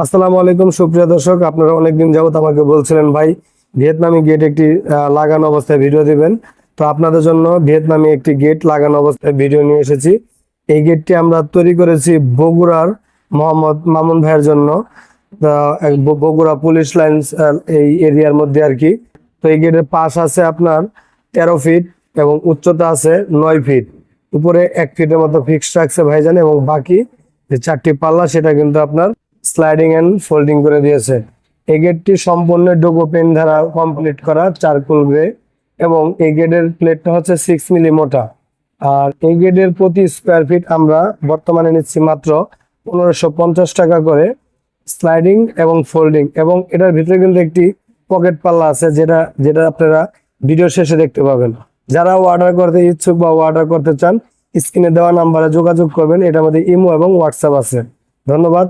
আসসালামু আলাইকুম সুপ্রিয় দর্শক, আপনারা অনেকদিন যাবত আমাকে বলছিলেন ভাই ভিয়েতনামি গেট একটি লাগানো অবস্থায় ভিডিও দিবেন। তো আপনাদের জন্য ভিয়েতনামি একটি গেট লাগানো অবস্থায় ভিডিও নিয়ে এসেছি। এই গেটটি আমরা তৈরি করেছি বগুড়ার মোহাম্মদ মামুন ভাইয়ের জন্য। বগুড়া পুলিশ লাইন্স এই এরিয়ার মধ্যে আর কি। তো এই গেটের পাশ আছে আপনার 13 ফিট এবং উচ্চতা আছে 9 ফিট। উপরে 1 ফিটের মতো ফিক্সড রাখছে ভাইজান, এবং বাকি যে 4টি পাল্লা সেটা কিন্তু আপনার স্লাইডিং এন্ড ফোল্ডিং করে দিয়েছে। এই গেটটি সম্পূর্ণ ডোগো পেন দ্বারা কমপ্লিট করা, চারকোল গ্রে, এবং এই গেটের প্লেটটা হচ্ছে 6 মিলি মোটা। আর এই গেটের প্রতি স্কোয়ার ফিট আমরা বর্তমানে নিচ্ছি মাত্র 1550 টাকা করে, স্লাইডিং এবং ফোল্ডিং। এবং এটার ভিতরে কিন্তু একটি পকেট পাল্লা আছে, যেটা যেটা আপনারা ভিডিও শেষে দেখতে পাবেন। যারা অর্ডার করতে ইচ্ছুক বা অর্ডার করতে চান, স্ক্রিনে দেওয়া নাম্বারে যোগাযোগ করবেন। এটার মধ্যে ইমো এবং হোয়াটসঅ্যাপ আছে। ধন্যবাদ।